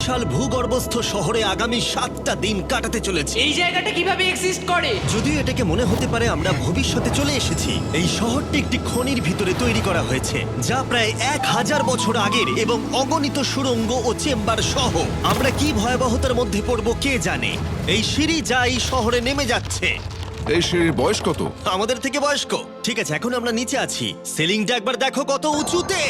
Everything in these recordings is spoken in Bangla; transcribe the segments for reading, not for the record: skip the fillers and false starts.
বিশাল ভূগর্ভস্থ শহরে আগামী 7টা দিন কাটাতে চলেছি। এই জায়গাটা কিভাবে এক্সিস্ট করে? যদিও এটাকে মনে হতে পারে আমরা ভবিষ্যতে চলে এসেছি, এই শহরটি একটি খনির ভিতরে তৈরি করা হয়েছে যা প্রায় 1000 বছর আগের এবং অগণিত সুড়ঙ্গ ও চেম্বার সহ। আমরা কি ভয়াবহতার মধ্যে পড়বো কে জানে। এই সিঁড়ি যা এই শহরে নেমে যাচ্ছে এই সিঁড়ির বয়স কত? আমাদের থেকে বয়স্ক। ঠিক আছে, এখন আমরা নিচে আছি। সিলিংটা একবার দেখো কত উঁচুতে।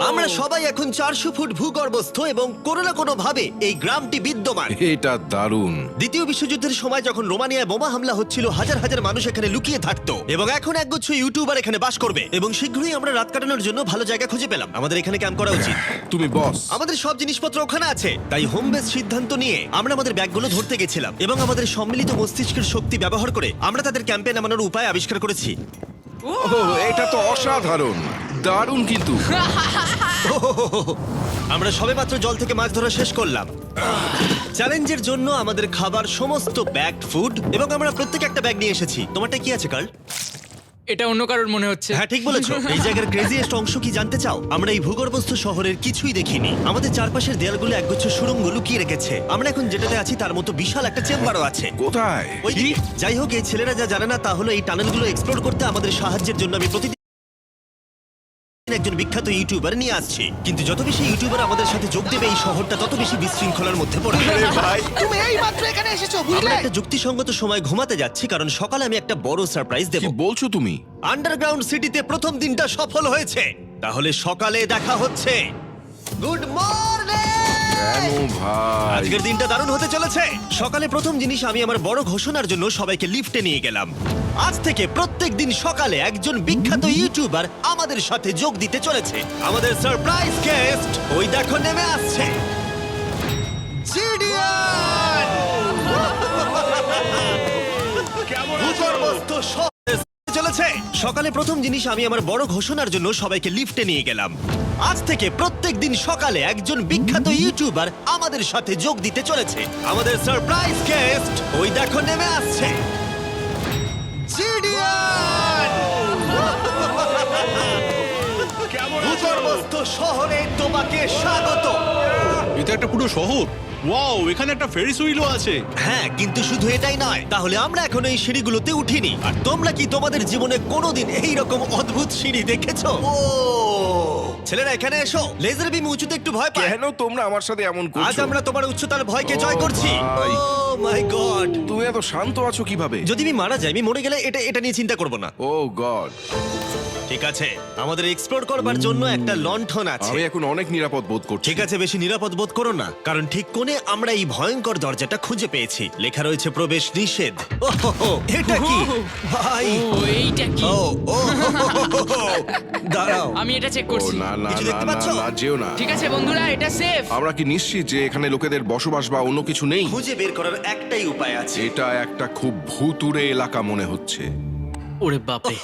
আমরা সবাই এখন 400 ফুট ভূগর্ভস্থ এবং কোনো না কোনো ভাবে এই গ্রামটি বিদ্যমান। এটা দারুণ। দ্বিতীয় বিশ্বযুদ্ধের সময় যখন রোমানিয়ায় বোমা হামলা হচ্ছিল, হাজার হাজার মানুষ এখানে লুকিয়ে থাকতো এবং এখন একগুচ্ছ ইউটিউবার এখানে বাস করবে। এবং শীঘ্রই আমরা রাত কাটানোর জন্য ভালো জায়গা খুঁজে পেলাম। আমাদের এখানে ক্যাম্প করা উচিত। তুমি বস। আমাদের সব জিনিসপত্র ওখানে আছে, তাই হোম বেস সিদ্ধান্ত নিয়ে আমরা আমাদের ব্যাগগুলো ধরতে গেছিলাম এবং আমাদের সম্মিলিত মস্তিষ্কের শক্তি ব্যবহার করে আমরা তাদের ক্যাম্পে নামানোর উপায় আবিষ্কার করেছি। এটা তো অসাধারণ, দারুণ। কিন্তু আমরা সবেমাত্র জল থেকে মাছ ধরা শেষ করলাম। চ্যালেঞ্জের জন্য আমাদের খাবার সমস্ত ব্যাগড ফুড এবং আমরা প্রত্যেক একটা ব্যাগ নিয়ে এসেছি। তোমারটা কি আছে কার্ল? এটা অন্য কারোর মনে হচ্ছে। হ্যাঁ, ঠিক বলেছো। এই জায়গার ক্রেজিয়েস্ট অংশ কি জানতে চাও? আমরা এই ভূগর্ভস্থ শহরের কিছুই দেখিনি। আমাদের চারপাশের দেয়ালগুলো একগুচ্ছ সুড়ঙ্গ লুকিয়ে রেখেছে। আমরা এখন যেটাতে আছি তার মতো বিশাল একটা চেম্বারও আছে। কোথায়? ওই দিকে। যাই হোক, এই ছেলেরা যা জানে না তা হলো এই টানেলগুলো এক্সপ্লোর করতে আমাদের সাহায্যের জন্য আমি প্রতিদিন একজন বিখ্যাত ইউটিউবার নিয়ে আসছি। কিন্তু যত বেশি ইউটিউবার আমাদের সাথে যোগ দেবে এই শহরটা তত বেশি বিশৃঙ্খলার মধ্যে পড়বে। ভাই, তুমি এই মাত্র এখানে এসেছো, আমরা বুঝলে? একটা যুক্তিসঙ্গত সময় ঘুমাতে যাচ্ছি কারণ সকালে আমি একটা বড় সারপ্রাইজ দেব। কি বলছো তুমি? আন্ডারগ্রাউন্ড সিটিতে প্রথম দিনটা সফল হয়েছে। তাহলে সকালে দেখা হচ্ছে। Good morning! কেন ভাই? আজকের দিনটা দারুণ হতে চলেছে। সকালে প্রথম জিনিস, আমি আমার বড় ঘোষণার জন্য সবাইকে লিফটে নিয়ে গেলাম। আজ থেকে প্রত্যেক দিন সকালে একজন বিখ্যাত ইউটিউবার আমাদের সাথে যোগ দিতে চলেছে। আমাদের সারপ্রাইজ গেস্ট ওই দেখো নেমে আসছে, জিডিয়ান! ভূগর্ভস্থ শহরে চলেছে। সকালে প্রথম জিনিস, আমি আমার বড় ঘোষণার জন্য সবাইকে লিফটে নিয়ে গেলাম। আজ থেকে প্রত্যেক দিন সকালে একজন বিখ্যাত ইউটিউবার আমাদের সাথে যোগ দিতে চলেছে। আমাদের সারপ্রাইজ গেস্ট ওই দেখো নেমে আসছে, জিডিয়ান! ভূগর্ভস্থ শহরে তোমাকে স্বাগত। এটা একটা পুরো শহর। ওয়াও, এখানে একটা ফেরিস হুইলও আছে। হ্যাঁ, কিন্তু শুধু এটাই নয়। তাহলে আমরা এখন এই সিঁড়িগুলোতে উঠিনি। আর তোমরা কি তোমাদের জীবনে কোনোদিন এইরকম অদ্ভুত সিঁড়ি দেখেছো? ও ছেলেরা, এখানে এসো। লেজার বিম উঁচুতে একটু ভয় পায়। কেন তোমরা আমার সাথে এমন আজ করছো? আমরা তোমার উচ্চতার ভয়কে জয় ও করছি। ভাই। ও মাই গড! তুমি এত শান্ত আছো কিভাবে? যদি আমি মারা যাই, আমি মরে গেলে এটা নিয়ে চিন্তা করব না। ও গড, ঠিক আছে, আমাদের এক্সপ্লোর করবার জন্য একটা লণ্ঠন আছে। আমি এখন অনেক নিরাপদ বোধ করছি। ঠিক আছে, বেশি নিরাপদ বোধ করো না, কারণ ঠিক কোণে আমরা এই ভয়ঙ্কর দরজাটা খুঁজে পেয়েছি। লেখা রয়েছে প্রবেশ নিষেধ। ওহো, এটা কি ভাই? ও এইটা কি? ও ও দাঁড়াও, আমি এটা চেক ও করছি। না না কিছু না দেখতে না পাচ্ছো? না, যেও না। ঠিক আছে বন্ধুরা, এটা সেফ। আমরা কি নিশ্চিত যে এখানে লোকেদের বসবাস বা অন্য কিছু নেই? খুঁজে বের করার একটাই উপায় আছে। এটা একটা খুব ভুতুড়ে এলাকা মনে হচ্ছে। ওরে বাপরে।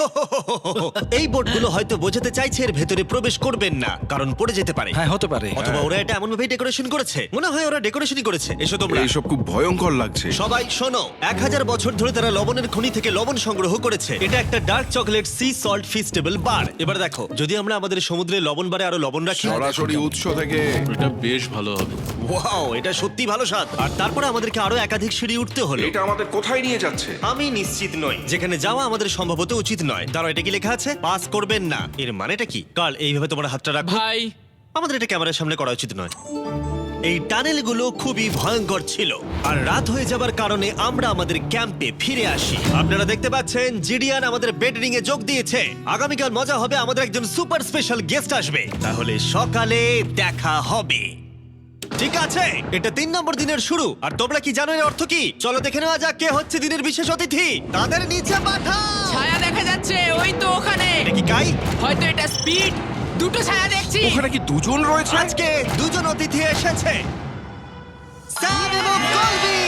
এই বোর্ডগুলো হয়তো বোঝাতে চাইছে এর ভেতরে প্রবেশ করবেন না, কারণ পড়ে যেতে পারে। হ্যাঁ, হতে পারে। অথবা ওরা এটা এমন ভাবে ডেকোরেশন করেছে, মনে হয় ওরা ডেকোরেশনই করেছে। এসো তোমরা। এইসব খুব ভয়ঙ্কর লাগছে। সবাই শোনো, 1000 বছর ধরে তারা লবণের খনি থেকে লবণ সংগ্রহ করেছে। এটা একটা dark chocolate sea salt feastable bar. এবার দেখো, যদি আমরা আমাদের সমুদ্রে লবণ বারে আরো লবণ রাখি। সরাসরি উৎস থেকে। এটা বেশ ভালো হবে। ওয়াও, এটা সত্যি ভালো স্বাদ। আর তারপরে আমাদেরকে আরো একাধিক সিঁড়ি উঠতে হলো। এটা আমাদের কোথায় নিয়ে যাচ্ছে? আমি নিশ্চিত নই। যেখানে যাওয়া আমাদের সম্ভবত উচিত নয়। দাঁড়াও, এটা কি লেখা আছে? পাস করবেন না। এর মানেটা কি? কাল এইভাবে তোমার হাতটা রাখো। ভাই, আমাদের এটা ক্যামেরার সামনে করা উচিত নয়। এই টানেলগুলো খুবই ভয়ঙ্কর ছিল, আর রাত হয়ে যাবার কারণে আমরা আমাদের ক্যাম্পে ফিরে আসি। আপনারা দেখতে পাচ্ছেন জিডিয়ান আমাদের বেডরিং এ যোগ দিয়েছে। আগামীকাল মজা হবে, আমাদের একজন সুপার স্পেশাল গেস্ট আসবে। তাহলে সকালে দেখা হবে। ঠিক আছে, এটা 3 নম্বর দিনের শুরু। আর তোমরা কি জানো এর অর্থ কি? চলো দেখে নেওয়া যাক কে হচ্ছে দিনের বিশেষ অতিথি। তাদের নিচে পাঠাও। ছায়া দেখা যাচ্ছে ওই তো ওখানে। এটা কি কাই? হয়তো এটা স্পিড। দুটো ছায়া দেখছি। ওখানে কি দুজন রয়েছে? আজকে দুজন অতিথি এসেছে, স্যাম এবং কলবি।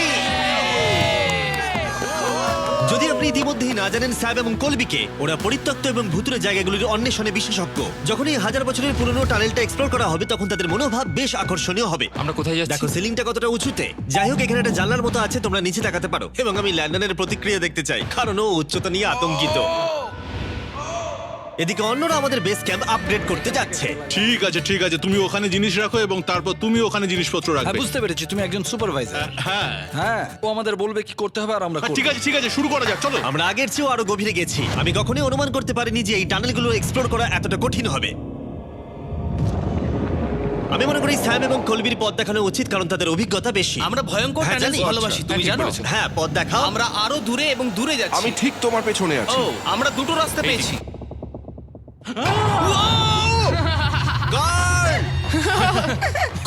যদি আপনি ইতিমধ্যেই না জানেন স্যাম এবং কলবিকে, ওরা পরিত্যক্ত এবং ভুতুরে জায়গাগুলির অন্বেষণে বিশেষজ্ঞ। যখন এই 1000 বছরের পুরনো টানেলটা এক্সপ্লোর করা হবে, তখন তাদের মনোভাব বেশ আকর্ষণীয় হবে। আমরা কোথায় যাচ্ছি? দেখো সিলিংটা কতটা উঁচুতে। যাই হোক, এখানে একটা জানলার মতো আছে, তোমরা নিচে তাকাতে পারো। এবং আমি ল্যান্ডনের প্রতিক্রিয়া দেখতে চাই, কারণ ও উচ্চতা নিয়ে আতঙ্কিত। এদিকে অন্যরা আমাদের বেস ক্যাম্প আপগ্রেড করতে যাচ্ছে। ঠিক আছে তুমি ওখানে জিনিস রাখো এবং তারপর তুমি ওখানে জিনিসপত্র হ্যাঁ রাখবে। বুঝতে পেরেছি, তুমি একজন সুপারভাইজার। হ্যাঁ হ্যাঁ, ও আমাদের বলবে কি করতে হবে আর আমরা করব। ঠিক আছে শুরু করা যাক, চলো। আমরা আগের চেয়েও আরো গভীরে গেছি। আমি কখনোই অনুমান করতে পারিনি যে এই টানেলগুলো এক্সপ্লোর করা এতটা কঠিন হবে। আমি মনে করি স্যাম এবং কলবির পথ দেখানো উচিত, কারণ তাদের অভিজ্ঞতা বেশি। আমরা ভয়ঙ্কর হ্যাঁ, টানেল জানি। ভালোবাসি, তুমি জানো? হ্যাঁ, পথ দেখাও। আমরা আরো দূরে এবং দূরে যাচ্ছি। আমি ঠিক তোমার পেছনে ও, আছি। আমরা দুটো রাস্তা পেয়েছি। Guard!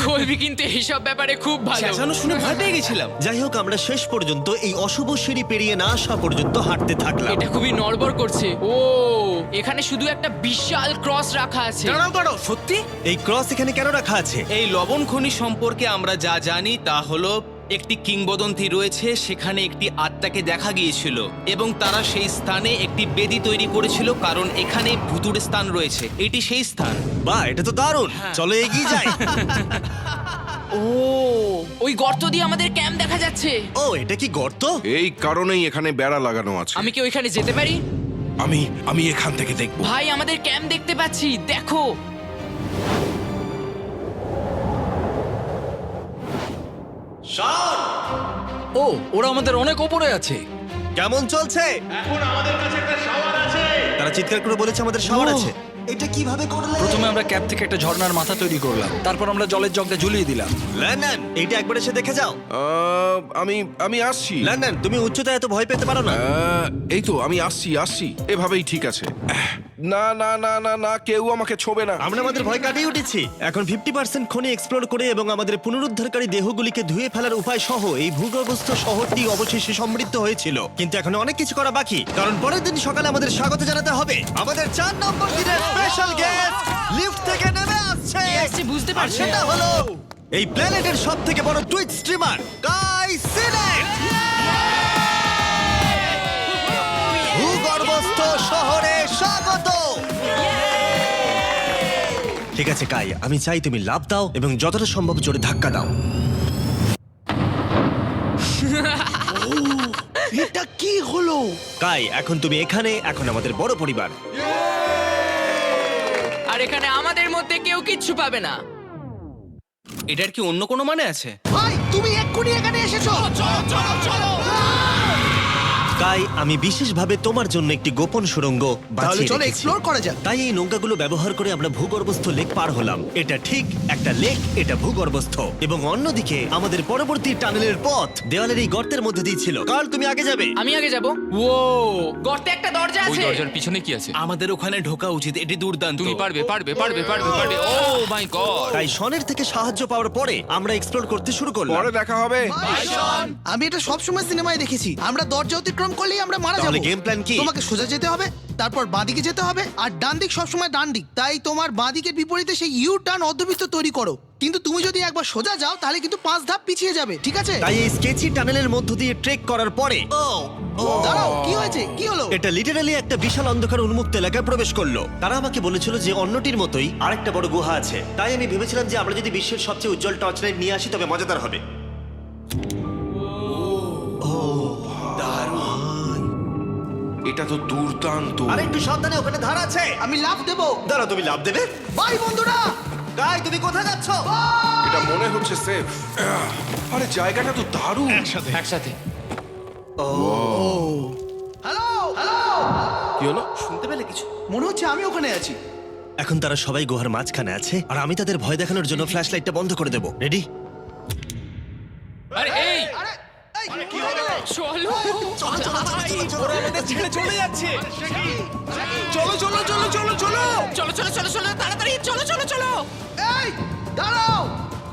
কলবি কিন্তু এইসব ব্যাপারে খুব ভালো। চেঁচানো শুনে ভয় পেয়ে গেছিলাম। যাই হোক, আমরা শেষ পর্যন্ত এই অশুভ সিঁড়ি পেরিয়ে না আসা পর্যন্ত হাঁটতে থাকলাম। এটা খুবই নড়বড় করছে। ও, এখানে শুধু একটা বিশাল ক্রস রাখা আছে। দাঁড়াও, সত্যি? এই ক্রস এখানে কেন রাখা আছে? এই লবণ খনি সম্পর্কে আমরা যা জানি তা হলো একটি কিংবদন্তি রয়েছে, সেখানে একটি আত্মাকে দেখা গিয়েছিল এবং তারা সেই স্থানে একটি বেদি তৈরি করেছিল, কারণ এখানে ভুতুড়ে স্থান রয়েছে। এটি সেই স্থান। বাহ, এটা তো দারুণ। চলো এগিয়ে যাই। ও, ওই গর্ত দিয়ে আমাদের ক্যাম্প দেখা যাচ্ছে। ও, এটা কি গর্ত? এই কারণেই এখানে বেড়া লাগানো আছে। আমি কি ওইখানে যেতে পারি? আমি এখান থেকে দেখব। ভাই, আমাদের ক্যাম্প দেখতে পাচ্ছি, দেখো। ও, ওরা আমাদের অনেক ওপরে আছে। কেমন চলছে? তারা চিৎকার করে বলেছে আমাদের শাওয়ার আছে। এটা কিভাবে করলে? প্রথমে আমরা ক্যাপ থেকে একটা ঝর্ণার মাথা তৈরি করলাম, তারপর আমরা জলের জগটা ঝুলিয়ে দিলাম। লন্ডন, এইটা একবার এসে দেখে যাও। আমি আসছি। লন্ডন, তুমি উচ্চতায় এত ভয় পেতে পারো না। এই তো আমি আসছি। এভাবেই ঠিক আছে। না না না না না, কেউ আমাকে ছোবে না। আমরা আমাদের ভয় কাটিয়ে উঠেছি। এখন 50% খনি এক্সপ্লোর করে এবং আমাদের পুনরুদ্ধারকারী দেহগুলিকে ধুয়ে ফেলার উপায় সহ এই ভূগর্ভস্থ শহরটি অবশেষে সমৃদ্ধ হয়েছিল। কিন্তু এখন অনেক কিছু করা বাকি, কারণ পরের দিন সকালে আমাদের স্বাগত জানাতে হবে আমাদের 4 নম্বর দিনের স্পেশাল গেস্ট লিফট থেকে নেমে আসছে। কে আসছে বুঝতে আর পারছি সেটা না। হলো এই প্ল্যানেটের সবথেকে বড় টুইট স্ট্রিমার গাই সিনেট। ভূগর্ভস্থ শহরে স্বাগত। ঠিক আছে কাই, আমি চাই তুমি লাফ দাও এবং যতটা সম্ভব জোরে ধাক্কা দাও। এটা কি হলো? কাই, এখন তুমি এখানে, এখন আমাদের বড় পরিবার। আর এখানে আমাদের মধ্যে কেউ কিচ্ছু পাবে না। এটার কি অন্য কোনো মানে আছে? ভাই তুমি এক্ষুনি এখানে এসেছো। কাই, আমি বিশেষভাবে তোমার জন্য একটি গোপন সুড়ঙ্গ তাহলে বাছিয়ে চলো রেখেছি। এক্সপ্লোর করা যাক। তাই এই নৌকাগুলো ব্যবহার করে আমরা ভূগর্ভস্থ লেক পার হলাম। এটা ঠিক একটা লেক, এটা ভূগর্ভস্থ। এবং অন্যদিকে আমাদের পরবর্তী টানেলের পথ দেওয়ালের এই গর্তের মধ্যে দিয়ে ছিল। কাল তুমি আগে যাবে। আমি আগে যাব। ও, গর্তে একটা দরজা ওই আছে। দরজার পিছনে কি আছে? আমাদের ওখানে ঢোকা উচিত, এটি দুর্দান্ত। তুমি পারবে। ও মাই গড! তাই শনের থেকে সাহায্য পাওয়ার পরে আমরা এক্সপ্লোর করতে শুরু করলাম। পরে দেখা হবে। আমি এটা সবসময় সিনেমায় দেখেছি, আমরা দরজা অতিক্রম করলেই আমরা মারা তাহলে যাবো। game plan কি? তোমাকে সোজা যেতে হবে, তারপর বাঁদিকে যেতে হবে, আর ডান দিক সবসময় ডান দিক। তাই তোমার বাঁদিকের বিপরীতে সেই ইউ টার্ন অর্ধবৃত্ত তৈরি করো। কিন্তু তুমি যদি একবার সোজা যাও তাহলে কিন্তু 5 ধাপ পিছিয়ে যাবে, ঠিক আছে? তাই এই স্কেচি টানেলের মধ্য দিয়ে ট্রেক করার পরে দাঁড়াও, কি হয়েছে, কি হলো? এটা লিটারালি একটা বিশাল অন্ধকার উন্মুক্ত এলাকায় প্রবেশ করলো। তারা আমাকে বলেছিল যে অন্যটির মতোই আরেকটা বড় গুহা আছে। তাই আমি ভেবেছিলাম যে আমরা যদি বিশ্বের সবচেয়ে উজ্জ্বল টর্চ লাইট নিয়ে আসি তবে মজাদার হবে। এটা তো দুর্দান্ত। আর একটু সাবধানে, ওখানে ধার আছে। আমি লাফ দেবো। দাঁড়াও, তুমি লাভ দেবে? বাই বন্ধুরা। গাই, তুমি কোথায় যাচ্ছ? এটা মনে হচ্ছে সেফ। আরে জায়গাটা তো দারুণ। একসাথে। হ্যালো হ্যালো, কি হলো? শুনতে পেলে কিছু? মনে হচ্ছে আমি ওখানে আছি। এখন তারা সবাই গুহার মাঝখানে আছে আর আমি তাদের ভয় দেখানোর জন্য ফ্ল্যাশ লাইটটা বন্ধ করে দেবো। রেডি? আরে এই আরে এই, কি চলো। ওরা আমাদের ছেড়ে চলে যাচ্ছে। চলো, তাড়াতাড়ি চলো। এই দাঁড়াও,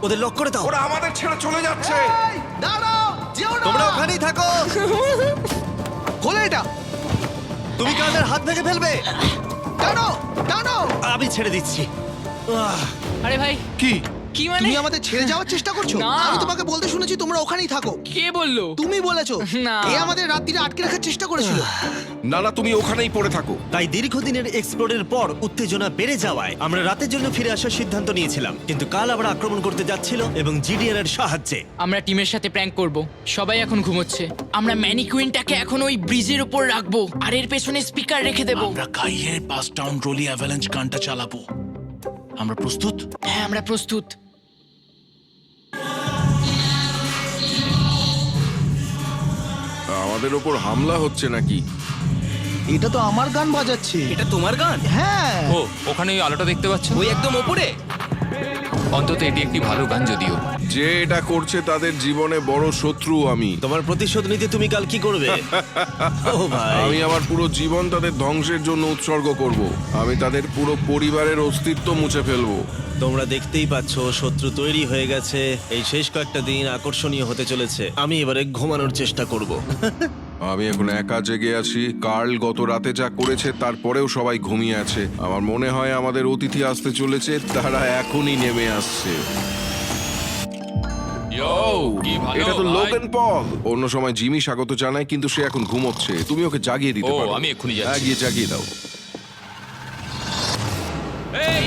ওদের লক করে দাও। ওরা আমাদের ছেড়ে চলে যাচ্ছে। এই দাঁড়াও, যেও না। তোমরা ওখানেই থাকো। খোলো এটা। তুমি কানের হাত ভেঙে ফেলবে। টানো টানো। আমি ছেড়ে দিচ্ছি। আরে ভাই, কি? কি মানে? তুমি আমাদের ছেড়ে যাওয়ার চেষ্টা করছো? না। আমি তোমাকে বলতে শুনেছি তোমরা ওখানেই থাকো। কে বললো? তুমি বলেছো। না। এ আমাদের রাত্রিরে আটকে রাখার চেষ্টা করেছিল। না না, তুমি ওখানেই পড়ে থাকো। তাই দীর্ঘদিনের এক্সপ্লোরের পর উত্তেজনা বেড়ে যাওয়ায় আমরা রাতের জন্য ফিরে আসার সিদ্ধান্ত নিয়েছিলাম, কিন্তু কাল আবার আক্রমণ করতে যাচ্ছিল এবং জিডিআর এর সাহায্যে। আমরা টিমের সাথে প্র্যাঙ্ক করব। সবাই এখন ঘুমোচ্ছে। আমরা ম্যানিকুইনটাকে এখন ওই ব্রিজের উপর রাখবো আর এর পেছনে স্পিকার রেখে দেব। আমরা কাইয়ের পাস টাউন রোলি অ্যাভালাঞ্চ গানটা চালাবো। আমরা প্রস্তুত? হ্যাঁ, আমরা প্রস্তুত। আমাদের ওপর হামলা হচ্ছে নাকি? এটা তো আমার গান বাজাচ্ছে। এটা তোমার গান? হ্যাঁ। ও ওখানে ওই আলোটা দেখতে পাচ্ছ? ওই একদম ওপরে? অন্তত এটি একটি ভালো গান যদিও। যে এটা করছে তাদের জীবনে বড় শত্রু আমি। তোমার প্রতিশোধ নিতে তুমি কাল কি করবে? ও ভাই, আমি আমার পুরো জীবন তাদের ধ্বংসের জন্য উৎসর্গ করব। আমি তাদের পুরো পরিবারের অস্তিত্ব মুছে ফেলবো। তোমরা দেখতেই পাচ্ছ শত্রু তৈরি হয়ে গেছে। এই শেষ কয়েকটা দিন আকর্ষণীয় হতে চলেছে। আমি এবারে ঘুমানোর চেষ্টা করব। আমি এখন একা জেগে আছি। কার্ল গত রাতে যা করেছে তারপরেও সবাই ঘুমিয়ে আছে। আমার মনে হয় আমাদের অতিথি আসতে চলেছে, তারা এখনই নেমে আসছে। কি ভালো এটা তো ভাই। Logan Paul. অন্য সময় জিমি স্বাগত জানায়, কিন্তু সে এখন ঘুমোচ্ছে। তুমি ওকে জাগিয়ে দিতে ও, পারো। আমি এক্ষুনি যাচ্ছি। হ্যাঁ, গিয়ে জাগিয়ে দাও। এই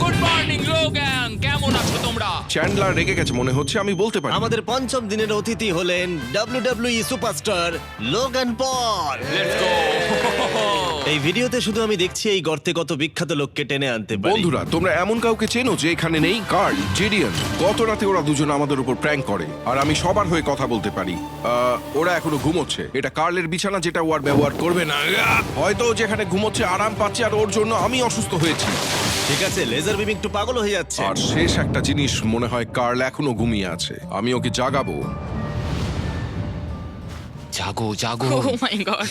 গুড মর্নিং লোগান, কেমন আছো তোমরা? চ্যান্ডলার রেগে গেছে মনে হচ্ছে, আমি বলতে পারি। আমাদের পঞ্চম দিনের অতিথি হলেন WWE superstar Logan Paul. Let's go. এই ভিডিওতে শুধু আমি দেখছি এই গর্তে কত বিখ্যাত লোককে টেনে আনতে পারি। বন্ধুরা, তোমরা এমন কাউকে চেনো যে এখানে নেই? কার্ল, জেডিয়ান। গত রাতে ওরা দুজন আমাদের উপর প্র্যাঙ্ক করে, আর আমি সবার হয়ে কথা বলতে পারি। ওরা এখনো ঘুমোচ্ছে। এটা কার্লের বিছানা, যেটা ও আর ব্যবহার করবে না। হয়তো ও যেখানে ঘুমোচ্ছে আরাম পাচ্ছে, আর ওর জন্য আমি অসুস্থ হয়েছি। ঠিক আছে, লেজার বিম একটু পাগল হয়ে যাচ্ছে। আর শেষ একটা জিনিস, মনে হয় কার্ল এখনো ঘুমিয়ে আছে। আমি ওকে জাগাবো। জাগো জাগো। ও মাই গড।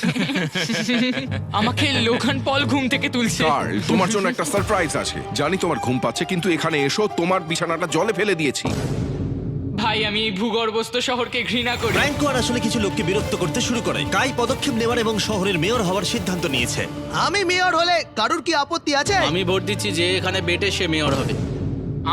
আমাকে লোগান পল ঘুম থেকে তুলছে। কার্ল, তোমার জন্য একটা সারপ্রাইজ আছে। জানি তোমার ঘুম পাচ্ছে, কিন্তু এখানে এসো, তোমার বিছানাটা জলে ফেলে দিয়েছি। ভাই, আমি এই ভূগর্ভস্থ শহরকে ঘৃণা করি। ফ্র্যাঙ্কো আর আসলে কিছু লোককে বিরক্ত করতে শুরু করে। কাই পদক্ষেপ নেওয়ার এবং শহরের মেয়র হওয়ার সিদ্ধান্ত নিয়েছে। আমি মেয়র হলে কারুর কি আপত্তি আছে? আমি ভোট দিচ্ছি যে এখানে বেটে সে মেয়র হবে।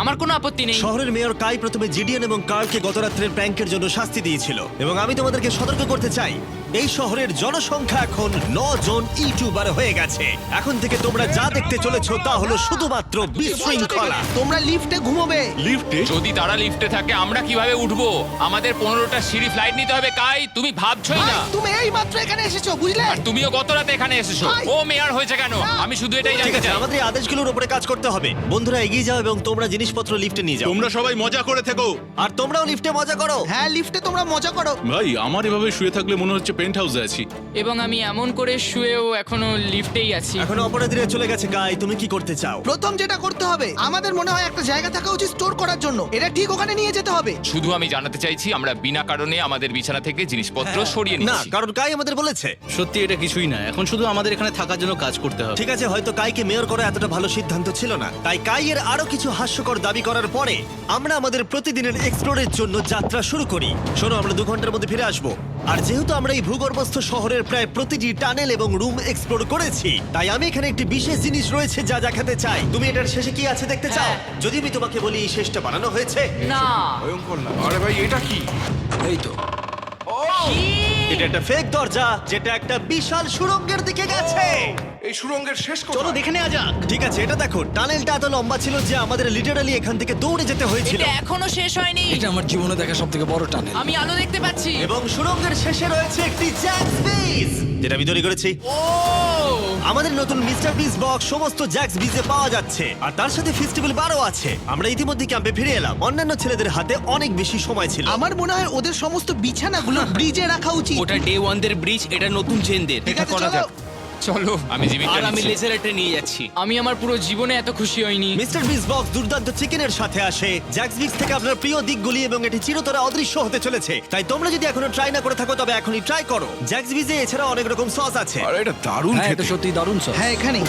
আমার কোনো আপত্তি নেই। শহরের মেয়র কাই প্রথমে জিডিএন এবং কার্লকে গত রাত্রের প্র্যাঙ্কের জন্য শাস্তি দিয়েছিল, এবং আমি তোমাদেরকে সতর্ক করতে চাই, এই শহরের জনসংখ্যা এখন 9 জন ইউটিউবার হয়ে গেছে। এখন থেকে তোমরা যা দেখতে চলেছো তা হলো শুধুমাত্র বিশৃঙ্খলা। তোমরা লিফটে ঘুমোবে। লিফটে? যদি তারা লিফটে থাকে আমরা কিভাবে উঠবো? আমাদের 15টা সিঁড়ি ফ্লাইট নিতে হবে। কাই, তুমি ভাবছোই ভাই, না। তুমি এই মাত্র এখানে এসেছো, বুঝলে? আর তুমিও গত রাতে এখানে এসেছো। ভাই। ও মেয়র হয়েছে কেন? আমি শুধু এটাই ঠিক জানতে আছে, চাই। আমাদের এই আদেশগুলোর উপরে কাজ করতে হবে। বন্ধুরা, এগিয়ে যাও এবং তোমরা জিনিসপত্র লিফটে নিয়ে যাও। তোমরা সবাই মজা করে থেকো। আর তোমরাও লিফটে মজা করো। হ্যাঁ, লিফটে তোমরা মজা করো। ভাই, আমার এভাবে শুয়ে থাকলে মনে হচ্ছে পেন্ট হাউসে আছি। এবং আমি এমন করে শুয়েও এখনো লিফটেই আছি। এখন অপরাধীরা চলে গেছে। কাই, তুমি কি করতে চাও? প্রথম যেটা করতে হবে, আমাদের মনে হয় একটা জায়গা থাকা উচিত স্টোর করার জন্য। এটা ঠিক ওখানে নিয়ে যেতে হবে। শুধু আমি জানাতে চাইছি আমরা বিনা কারণে আমাদের বিছানা থেকে জিনিসপত্র সরিয়ে না, নিচ্ছি। কারণ কাই আমাদের বলেছে। সত্যি এটা কিছুই না, এখন শুধু আমাদের এখানে থাকার জন্য কাজ করতে হবে। ঠিক আছে, হয়তো কাইকে মেয়র করা এতটা ভালো সিদ্ধান্ত ছিল না। তাই কাইয়ের আরো কিছু হাস্যকর দাবি করার পরে আমরা আমাদের প্রতিদিনের এক্সপ্লোরের জন্য যাত্রা শুরু করি। শোনো, আমরা 2 ঘন্টার মধ্যে ফিরে আসবো। আর যেহেতু আমরা এই ভূগর্ভস্থ শহরের প্রায় প্রতিটি টানেল এবং রুম এক্সপ্লোর করেছি, তাই আমি এখানে একটি বিশেষ জিনিস রয়েছে যা দেখাতে চাই। তুমি এটার শেষে কি আছে দেখতে চাও? হ্যাঁ। যদি আমি তোমাকে বলি এই শেষটা বানানো হয়েছে। না। ভয়ঙ্কর না? আরে ভাই, এটা কি? এই তো। এটা একটা ফেক দরজা যেটা একটা বিশাল সুড়ঙ্গের দিকে গেছে। এই সুড়ঙ্গের শেষ কোথায়? চলো দেখে নেওয়া যাক। ঠিক আছে, এটা দেখো, টানেলটা এত লম্বা ছিল যে আমাদের লিটারালি এখান থেকে দৌড়ে যেতে হয়েছিল। এটা এখনো শেষ হয়নি। এটা আমার জীবনে দেখা সবথেকে বড় টানেল। আমি আলো দেখতে পাচ্ছি। এবং সুড়ঙ্গের শেষে রয়েছে একটি জ্যাক্স বিজ, যেটা আমি তৈরি করেছি। ও, আমাদের নতুন মিস্টার বিজ বক্স সমস্ত জ্যাক্স বিজে পাওয়া যাচ্ছে, আর তার সাথে ফেস্টিভ্যাল বারও আছে। আমরা ইতিমধ্যে ক্যাম্পে ফিরে এলাম। অন্যান্য ছেলেদের হাতে অনেক বেশি সময় ছিল। আমার মনে হয় ওদের সমস্ত বিছানাগুলো ব্রিজে রাখা উচিত। ওটা ডে 1 দের ব্রিজ, এটা নতুন চেনদের। ঠিক আছে, চলো। চলো, আমি জিমিটা আর আমি নিচ্ছি। লেজারটা নিয়ে যাচ্ছি। আমি আমার পুরো জীবনে এত খুশি হইনি। মিস্টার বিজ বক্স দুর্দান্ত চিকেনের সাথে আসে, জ্যাক্স বিজ থেকে আপনার প্রিয় দিকগুলি, এবং এটি চিরতরে অদৃশ্য হতে চলেছে। তাই তোমরা যদি এখনো ট্রাই না করে থাকো তবে এখনই ট্রাই করো। জ্যাক্স বিজে এছাড়া অনেক রকম সস আছে। আরে এটা দারুণ হ্যাঁ, খেতে। এটা সত্যি দারুণ সব। হ্যাঁ, এখানেই।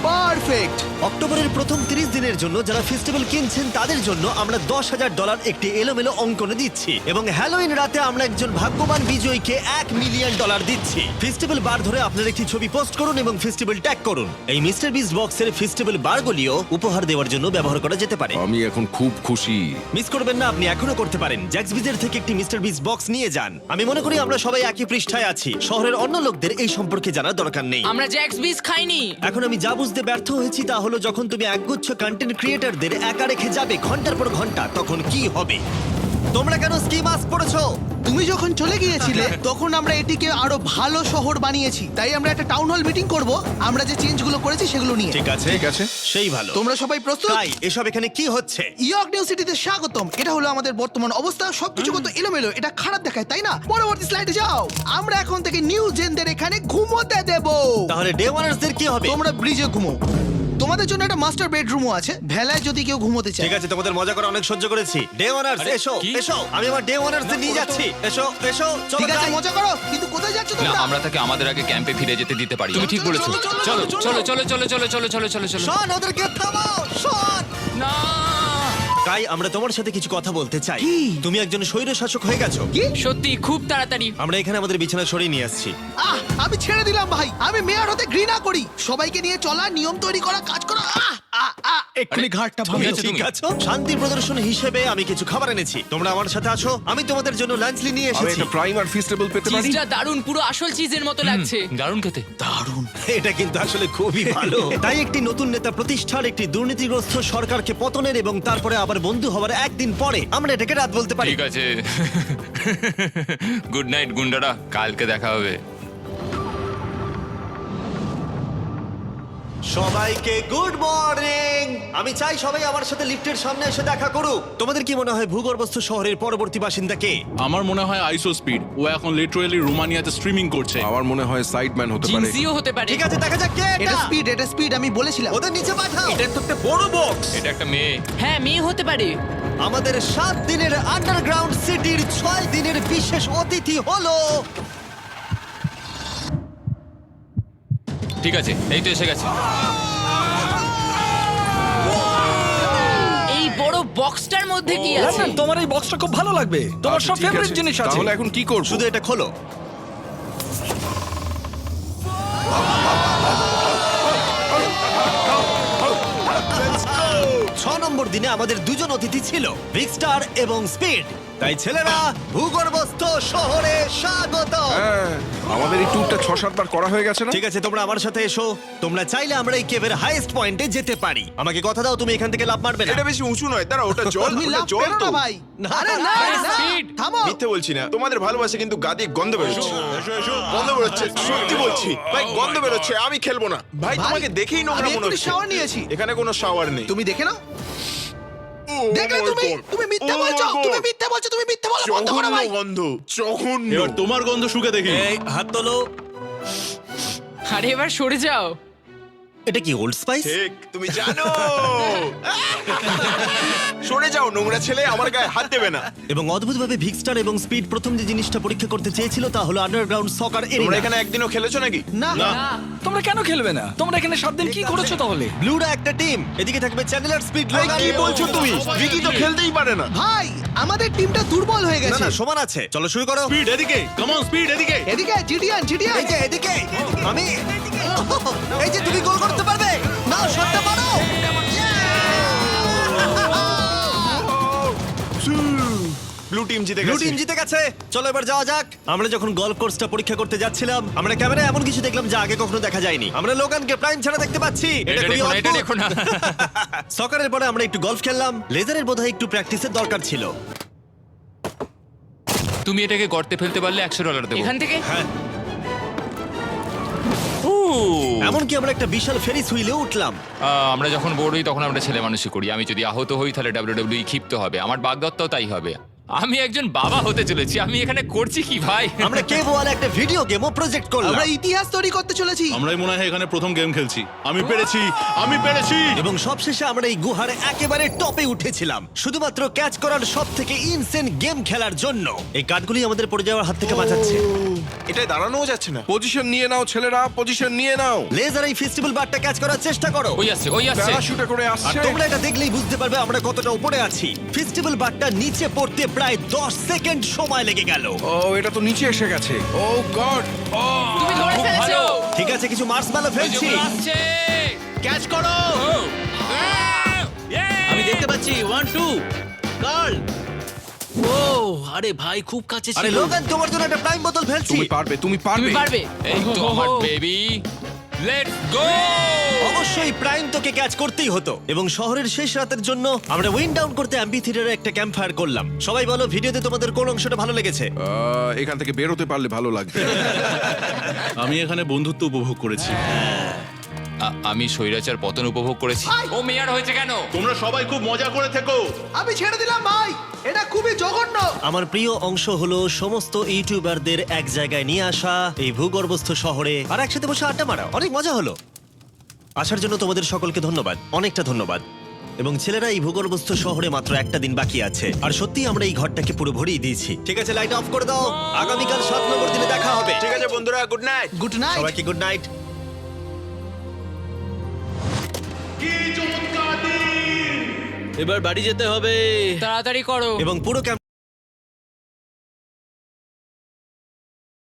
পারফেক্ট। পারফেক্ট। অক্টোবরের প্রথম 30 দিনের জন্য যারা ফেস্টিভ্যাল কিনছেন তাদের জন্য আমরা $10,000 একটি এলোমেলো অঙ্কনে দিচ্ছি এবং হ্যালোইন রাতে আমরা একজন ভাগ্যবান বিজয়ীকে $1 মিলিয়ন দিচ্ছি। ফেস্টিভ্যাল বার ধরে আপনার একটি ছবি পোস্ট করুন এবং ফেস্টিভ্যাল ট্যাগ করুন। এই মিস্টার বিস্ট বক্সের ফেস্টিভ্যাল বারগুলিও উপহার দেওয়ার জন্য ব্যবহার করা যেতে পারে। আমি এখন খুব খুশি। মিস করবেন না, আপনি এখনো করতে পারেন। জ্যাক্স বিজের থেকে একটি মিস্টার বিস্ট বক্স নিয়ে যান। আমি মনে করি আমরা সবাই একই পৃষ্ঠায় আছি। শহরের অন্য লোকদের এই সম্পর্কে জানার দরকার নেই। আমরা জ্যাক্স বিস খাইনি। এখন আমি যা বুঝতে ব্যর্থ হয়েছি তা হলো যখন তুমি একগুচ্ছ কন্টেন্ট ক্রিয়েটরদের একা রেখে যাবে ঘন্টার পর ঘন্টা, তখন কি হবে? তোমরা কেন স্কি মাস্ক পরেছো? তুমি যখন চলে গিয়েছিলে তখন আমরা এটিকে আরো ভালো শহর বানিয়েছি, তাই আমরা একটা টাউন হল মিটিং করব আমরা যে চেঞ্জগুলো করেছি সেগুলো নিয়ে। ঠিক আছে, ঠিক আছে। সেই ভালো। তোমরা সবাই প্রস্তুত? তাই এসব এখানে কি হচ্ছে? ইয়র্ক নিউ সিটিতে স্বাগতম। এটা হলো আমাদের বর্তমান অবস্থা। সবকিছু কত এলোমেলো, এটা খারাপ দেখায় তাই না? পরবর্তী স্লাইডে যাও। আমরা এখন থেকে নিউ জেনদের এখানে ঘুমোতে দেব। তাহলে ডে ওয়ানার্সদের কি হবে? তোমরা ব্রিজে ঘুমো। তোমাদের জন্য একটা মাস্টার বেডরুমও আছে, ভেলায় যদি কেউ ঘুমোতে চায়। ঠিক আছে, তোমাদের মজা করে অনেক সহ্য করেছি। ডে ওয়ানার্স এসো, এসো। আমি আমার ডে ওয়ানার্সদের নিয়ে যাচ্ছি। এসো, এসো, চলো ঠিক আছে, যাই। মজা করো, কিন্তু কোথায় যাচ্ছ না তোমরা? আমরা তাকে আমাদের আগে ক্যাম্পে ফিরে যেতে দিতে পারি। তুমি ঠিক বলেছো। চলো, চলো চলো চলো চলো চলো চলো চলো চলো চলো। শোন, ওদেরকে থামাও, শোন। না তাই আমরা তোমার সাথে কিছু কথা বলতে চাই। কি? তুমি একজন স্বৈর শাসক হয়ে গেছো। কি? সত্যি খুব তাড়াতাড়ি। আমরা এখানে আমাদের বিছানা সরিয়ে নিয়ে আসছি। আমি ছেড়ে দিলাম ভাই। আমি মেয়র হতে ঘৃণা করি। সবাইকে নিয়ে চলা, নিয়ম তৈরি করা, কাজ করা। এক্ষুনি ঘাটটা তুমি ভাঙো। ঠিক আছো? শান্তি প্রদর্শন হিসেবে আমি কিছু খাবার এনেছি। তোমরা আমার সাথে আছো। আমি তোমাদের জন্য লাঞ্চলি নিয়ে আমি এসেছি। একটা প্রাইম আর ফেস্টিভ্যাল পেতে পারি? চিজটা দারুণ, পুরো আসল চিজের মতো লাগছে। দারুণ খেতে। এটা কিন্তু আসলে খুবই ভালো। তাই একটি নতুন নেতা প্রতিষ্ঠার, একটি দুর্নীতিগ্রস্ত সরকারকে পতনের এবং তারপরে আবার বন্ধু হওয়ার একদিন পরে আমরা এটাকে রাত বলতে পারি। ঠিক আছে। গুড নাইট গুন্ডারা, কালকে দেখা হবে। সবাইকে গুড মর্নিং। আমি চাই সবাই আমার সাথে লিফটের সামনে এসে দেখা করুক। তোমাদের কি মনে হয় ভূগর্ভস্থ শহরের পরবর্তী বাসিন্দা কে? আমার মনে হয় আইসো স্পিড, ও এখন লিটারালি রোমানিয়াতে স্ট্রিমিং করছে। আমার মনে হয় সাইডম্যান হতে পারে। জিনসিও হতে পারে। ঠিক আছে, দেখা যাক কে এটা এটা। স্পিড, এটা স্পিড, আমি বলেছিলাম। ওদের নিচে পাঠাও। এটা তো একটা বড় বক্স। এটা একটা মেয়ে। হ্যাঁ, মেয়ে হতে পারে। আমাদের 7 দিনের আন্ডারগ্রাউন্ড সিটির 6 দিনের বিশেষ অতিথি হলো ঠিক আছে, এই তো এসে গেছে। এই বড় বক্সটার মধ্যে কি আছে? লন্ডন, তোমার এই বক্সটা খুব ভালো লাগবে। তোমার আচ্ছা, সব ঠিক ফেভারিট আছে। জিনিস আছে। তাহলে এখন কি করব? শুধু এটা খোলো। ছ নম্বর দিনে আমাদের দুজন অতিথি ছিল, বিগ স্টার এবং স্পিড। তাই ছেলেরা, ভূগর্ভস্থ শহরে স্বাগত। হ্যাঁ, আমাদের এই ট্যুরটা 6-7 বার করা হয়ে গেছে না? ঠিক আছে, তোমরা আমার সাথে এসো। তোমরা চাইলে আমরা এই কেভের হাইয়েস্ট পয়েন্টে যেতে পারি। আমাকে কথা দাও তুমি এখান থেকে লাফ মারবে না। এটা বেশি উঁচু নয়, দাঁড়া, ওটা জল, তুমি ওটা লাভ জল পেরো তো। না ভাই। আরে না, আরে না, speed। থামো। মিথ্যে বলছি না, তোমাদের ভালোবাসে কিন্তু গা দিয়ে গন্ধ বেরোচ্ছে। গন্ধ বেরোচ্ছে, সত্যি বলছি ভাই, গন্ধ বেরোচ্ছে। আমি খেলবো না ভাই, ভাই, তোমাকে দেখেই নোংরা আমি মনে এক্ষুনি হচ্ছে। shower নিয়েছি। এখানে কোনো শাওয়ার নেই। তুমি দেখে নাও। Oh দেখলে my তুমি? God! তুমি মিথ্যা Oh my বলছো, God! তুমি মিথ্যা বলছো, তুমি মিথ্যা বলো, বন্ধ করো জঘন্য ভাই। গন্ধ, জঘন্য। এবার তোমার গন্ধ শুকে দেখি। এই হাত তোলো। আরে এবার সরে যাও। এটা কি ওল্ড স্পাইস? ঠিক, তুমি জানো। সরে যাও নোংরা ছেলে, আমার গায়ে হাত দেবে না। এবং অদ্ভুতভাবে ভিক্সটার এবং স্পিড প্রথম যে জিনিসটা পরীক্ষা করতে চেয়েছিল তা হলো আন্ডারগ্রাউন্ড সকার তোমরা এরিয়া। এখানে একদিনও খেলেছো নাকি? না, তোমরা কেন খেলবে না? তোমরা এখানে 7 দিন কি করেছো তাহলে? ব্লুরা একটা টিম, এদিকে থাকবে চ্যানেলার, স্পিড, ভাই, লোগান। কি বলছো তুমি? ভিকি তো খেলতেই পারে না। ভাই, আমাদের টিমটা দুর্বল হয়ে না গেছে। না, সমান আছে। চলো শুরু করো। স্পিড এদিকে, কাম অন স্পিড এদিকে। এদিকে জিডিয়ান, জিডিয়ান। এই যে এদিকে, আমি এই যে তুমি গোল করতে পারবে না, শটটা মারো। ব্লু টিম জিতে ব্লু গেছে। টিম জিতে গেছে। চলো এবার যাওয়া যাক। আমরা যখন গলফ কোর্সটা পরীক্ষা করতে যাচ্ছিলাম, আমরা ক্যামেরায় এমন কিছু দেখলাম যা আগে কখনো দেখা যায়নি। আমরা লোগানকে প্রাইম ছাড়া দেখতে পাচ্ছি। এটা খুবই দেখো না, এটা অদ্ভুত। দেখো না। সকারের পরে আমরা একটু গলফ খেললাম। লেজারের বোধহয় একটু প্র্যাকটিসের দরকার ছিল। তুমি এটাকে গর্তে ফেলতে পারলে $100 দেবো। এখান থেকে হ্যাঁ, এমনকি আমরা একটা বিশাল ফেরিস হুইলে উঠলাম। আমরা যখন বোর হই তখন আমরা ছেলে মানুষই করি। আমি যদি আহত হই তাহলে WWE ক্ষিপ্ত হবে, আমার বাগদত্তাও তাই হবে। আমি একজন বাবা হতে চলেছি, আমি এখানে করছি কি ভাই? আমরা কেভ ওয়ালে একটা ভিডিও গেমও প্রজেক্ট করলাম আমরা ইতিহাস তৈরি করতে চলেছি। আমরাই মনে হয় এখানে প্রথম গেম খেলছি। আমি পেরেছি, আমি পেরেছি। এবং সবশেষে আমরা এই গুহার একেবারে টপে উঠেছিলাম শুধুমাত্র ক্যাচ করার সব থেকে ইনসেন গেম খেলার জন্য। এই কাঠগুলি আমাদের পড়ে যাওয়ার হাত থেকে বাঁচাচ্ছে। এটাই দাঁড়ানোও যাচ্ছে না। পজিশন নিয়ে নাও ছেলেরা, পজিশন নিয়ে নাও। লেজার এই ফেস্টিভ্যাল বারটা ক্যাচ করার চেষ্টা করো। ওই আসছে, ওই আসছে। প্যারাশুটে করে আর আসছে। তোমরা এটা দেখলেই বুঝতে পারবে আমরা কতটা উপরে আছি। ফেস্টিভ্যাল বারটা নিচে পড়তে প্রায় 10 সেকেন্ড সময় লেগে গেল। ও এটা তো নিচে এসে গেছে। ও গড। ও তুমি ধরে খুব ফেলেছো। ভালো। ঠিক আছে, কিছু মার্সম্যালো ওই যে ফেলছি। ওগুলো আসছে। ক্যাচ করো। আমি দেখতে পাচ্ছি 1 2 কার্ল। ও আরে ভাই খুব কাছে আরে ছিল। লোগান, তোমার জন্য একটা প্রাইম বোতল ফেলছি। তুমি পারবে, তুমি পারবে। তুমি পারবে। এই তো আমার বেবি, লেটস গো। অবশ্যই প্রাইম তোকে ক্যাচ করতেই হতো। এবং শহরের শেষ রাতের জন্য আমরা উইন্ড ডাউন করতে অ্যাম্পি থিয়েটারে একটা ক্যাম্প ফায়ার করলাম। সবাই বলো ভিডিওতে তোমাদের কোন অংশটা ভালো লেগেছে? এখান থেকে বেরোতে পারলে ভালো লাগবে। আমি এখানে বন্ধুত্ব উপভোগ করেছি। আমি স্বৈরাচার পতন উপভোগ করেছি। ও মেয়ার হয়েছে কেন? তোমরা সবাই খুব মজা করে থেকো। আমি ছেড়ে দিলাম ভাই, এটা খুবই জঘন্য। আমার প্রিয় অংশ হলো সমস্ত ইউটিউবারদের এক জায়গায় নিয়ে আসা এই ভূগর্ভস্থ শহরে আর একসাথে বসে আড্ডা মারা। অনেক মজা হলো। আসার জন্য তোমাদের সকলকে ধন্যবাদ, অনেকটা ধন্যবাদ। এবং ছেলেরা, এই ভূগর্ভস্থ শহরে মাত্র একটা দিন বাকি আছে আর সত্যি আমরা এই ঘরটাকে পুরো ভরিয়ে দিয়েছি। ঠিক আছে, লাইট অফ করে দাও। আগামীকাল 7 নম্বর দিনে দেখা হবে। ঠিক আছে বন্ধুরা, গুড নাইট। Good night. সবাইকে গুড নাইট। এবার বাড়ি যেতে হবে। তাড়াতাড়ি করো। এবং পুরো